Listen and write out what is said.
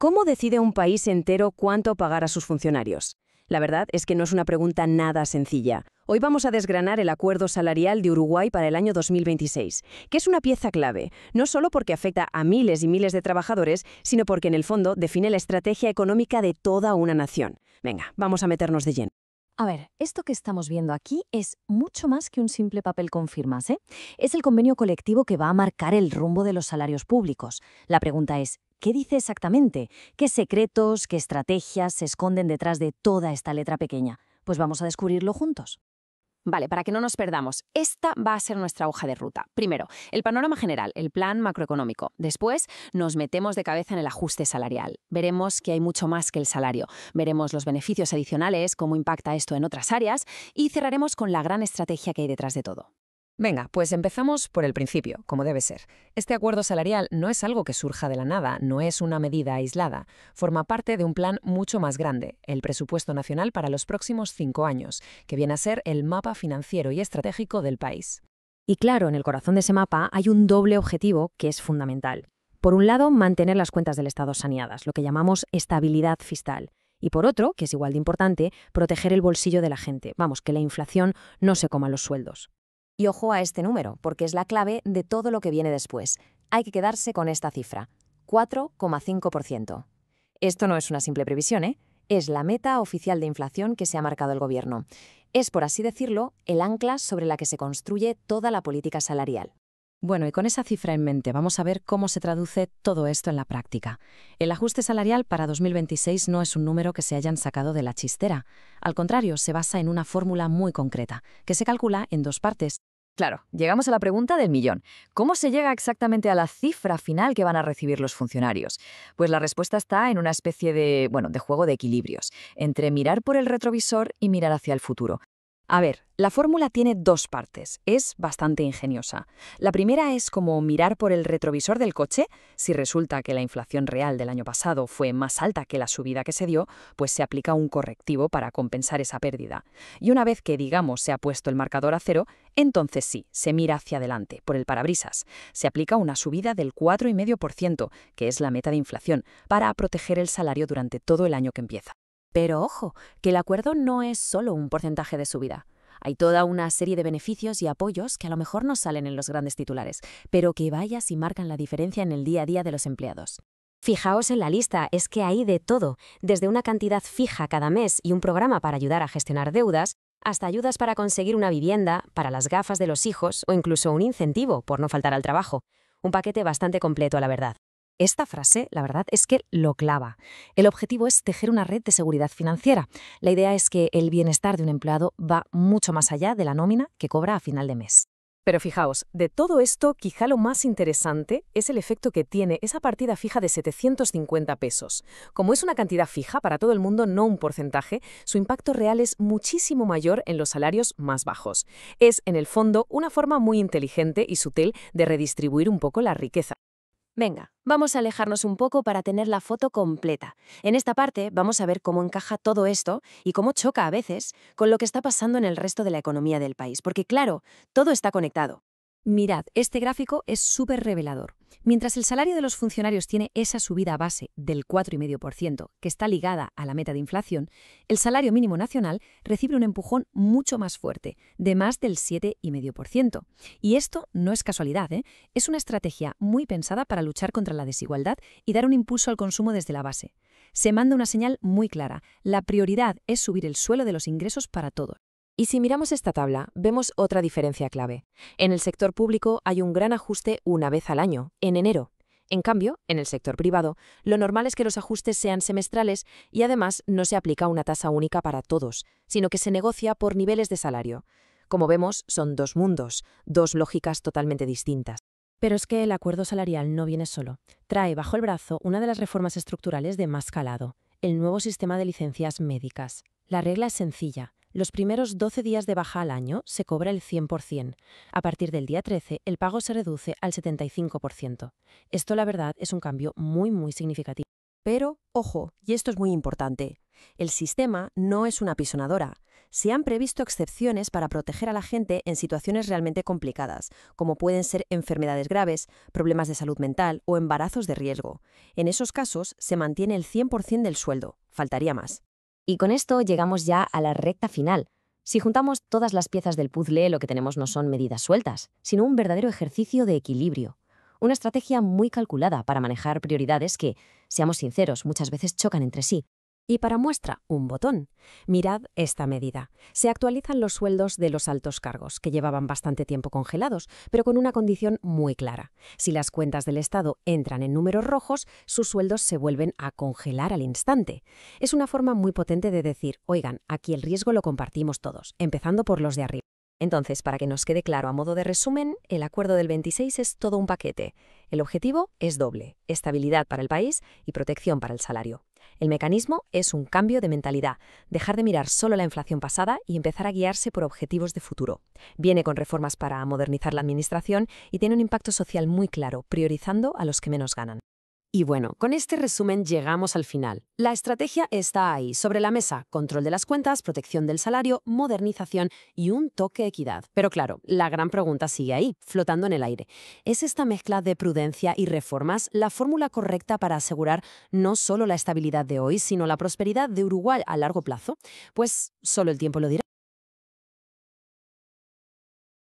¿Cómo decide un país entero cuánto pagar a sus funcionarios? La verdad es que no es una pregunta nada sencilla. Hoy vamos a desgranar el acuerdo salarial de Uruguay para el año 2026, que es una pieza clave, no solo porque afecta a miles y miles de trabajadores, sino porque en el fondo define la estrategia económica de toda una nación. Venga, vamos a meternos de lleno. A ver, esto que estamos viendo aquí es mucho más que un simple papel con firmas, ¿eh? Es el convenio colectivo que va a marcar el rumbo de los salarios públicos. La pregunta es, ¿qué dice exactamente? ¿Qué secretos, qué estrategias se esconden detrás de toda esta letra pequeña? Pues vamos a descubrirlo juntos. Vale, para que no nos perdamos, esta va a ser nuestra hoja de ruta. Primero, el panorama general, el plan macroeconómico. Después, nos metemos de cabeza en el ajuste salarial. Veremos que hay mucho más que el salario. Veremos los beneficios adicionales, cómo impacta esto en otras áreas y cerraremos con la gran estrategia que hay detrás de todo. Venga, pues empezamos por el principio, como debe ser. Este acuerdo salarial no es algo que surja de la nada, no es una medida aislada. Forma parte de un plan mucho más grande, el Presupuesto Nacional para los próximos 5 años, que viene a ser el mapa financiero y estratégico del país. Y claro, en el corazón de ese mapa hay un doble objetivo que es fundamental. Por un lado, mantener las cuentas del Estado saneadas, lo que llamamos estabilidad fiscal. Y por otro, que es igual de importante, proteger el bolsillo de la gente. Vamos, que la inflación no se coma los sueldos. Y ojo a este número, porque es la clave de todo lo que viene después. Hay que quedarse con esta cifra, 4,5%. Esto no es una simple previsión, ¿eh? Es la meta oficial de inflación que se ha marcado el Gobierno. Es, por así decirlo, el ancla sobre la que se construye toda la política salarial. Bueno, y con esa cifra en mente vamos a ver cómo se traduce todo esto en la práctica. El ajuste salarial para 2026 no es un número que se hayan sacado de la chistera. Al contrario, se basa en una fórmula muy concreta, que se calcula en 2 partes. Claro, llegamos a la pregunta del millón. ¿Cómo se llega exactamente a la cifra final que van a recibir los funcionarios? Pues la respuesta está en una especie de juego de equilibrios, entre mirar por el retrovisor y mirar hacia el futuro. A ver, la fórmula tiene 2 partes. Es bastante ingeniosa. La primera es como mirar por el retrovisor del coche. Si resulta que la inflación real del año pasado fue más alta que la subida que se dio, pues se aplica un correctivo para compensar esa pérdida. Y una vez que, digamos, se ha puesto el marcador a 0, entonces sí, se mira hacia adelante, por el parabrisas. Se aplica una subida del 4,5%, que es la meta de inflación, para proteger el salario durante todo el año que empieza. Pero ojo, que el acuerdo no es solo un porcentaje de subida. Hay toda una serie de beneficios y apoyos que a lo mejor no salen en los grandes titulares, pero que vayas y marcan la diferencia en el día a día de los empleados. Fijaos en la lista, es que hay de todo, desde una cantidad fija cada mes y un programa para ayudar a gestionar deudas, hasta ayudas para conseguir una vivienda, para las gafas de los hijos o incluso un incentivo por no faltar al trabajo. Un paquete bastante completo, la verdad. Esta frase, la verdad, es que lo clava. El objetivo es tejer una red de seguridad financiera. La idea es que el bienestar de un empleado va mucho más allá de la nómina que cobra a final de mes. Pero fijaos, de todo esto, quizá lo más interesante es el efecto que tiene esa partida fija de 750 pesos. Como es una cantidad fija para todo el mundo, no un porcentaje, su impacto real es muchísimo mayor en los salarios más bajos. Es, en el fondo, una forma muy inteligente y sutil de redistribuir un poco la riqueza. Venga, vamos a alejarnos un poco para tener la foto completa. En esta parte vamos a ver cómo encaja todo esto y cómo choca a veces con lo que está pasando en el resto de la economía del país, porque claro, todo está conectado. Mirad, este gráfico es súper revelador. Mientras el salario de los funcionarios tiene esa subida base del 4,5%, que está ligada a la meta de inflación, el salario mínimo nacional recibe un empujón mucho más fuerte, de más del 7,5%. Y esto no es casualidad, ¿eh? Es una estrategia muy pensada para luchar contra la desigualdad y dar un impulso al consumo desde la base. Se manda una señal muy clara. La prioridad es subir el suelo de los ingresos para todos. Y si miramos esta tabla, vemos otra diferencia clave. En el sector público hay un gran ajuste una vez al año, en enero. En cambio, en el sector privado, lo normal es que los ajustes sean semestrales y además no se aplica una tasa única para todos, sino que se negocia por niveles de salario. Como vemos, son 2 mundos, 2 lógicas totalmente distintas. Pero es que el acuerdo salarial no viene solo. Trae bajo el brazo una de las reformas estructurales de más calado, el nuevo sistema de licencias médicas. La regla es sencilla. Los primeros 12 días de baja al año se cobra el 100%. A partir del día 13, el pago se reduce al 75%. Esto, la verdad, es un cambio muy significativo. Pero, ojo, y esto es muy importante, el sistema no es una pisonadora. se han previsto excepciones para proteger a la gente en situaciones realmente complicadas, como pueden ser enfermedades graves, problemas de salud mental o embarazos de riesgo. En esos casos, se mantiene el 100% del sueldo. Faltaría más. Y con esto llegamos ya a la recta final. Si juntamos todas las piezas del puzzle, lo que tenemos no son medidas sueltas, sino un verdadero ejercicio de equilibrio. Una estrategia muy calculada para manejar prioridades que, seamos sinceros, muchas veces chocan entre sí. Y para muestra, un botón. Mirad esta medida. Se actualizan los sueldos de los altos cargos, que llevaban bastante tiempo congelados, pero con una condición muy clara. Si las cuentas del Estado entran en números rojos, sus sueldos se vuelven a congelar al instante. Es una forma muy potente de decir, oigan, aquí el riesgo lo compartimos todos, empezando por los de arriba. Entonces, para que nos quede claro a modo de resumen, el acuerdo del 26 es todo un paquete. El objetivo es doble: estabilidad para el país y protección para el salario. El mecanismo es un cambio de mentalidad, dejar de mirar solo la inflación pasada y empezar a guiarse por objetivos de futuro. Viene con reformas para modernizar la administración y tiene un impacto social muy claro, priorizando a los que menos ganan. Y bueno, con este resumen llegamos al final. La estrategia está ahí, sobre la mesa: control de las cuentas, protección del salario, modernización y un toque de equidad. Pero claro, la gran pregunta sigue ahí, flotando en el aire. ¿Es esta mezcla de prudencia y reformas la fórmula correcta para asegurar no solo la estabilidad de hoy, sino la prosperidad de Uruguay a largo plazo? Pues solo el tiempo lo dirá.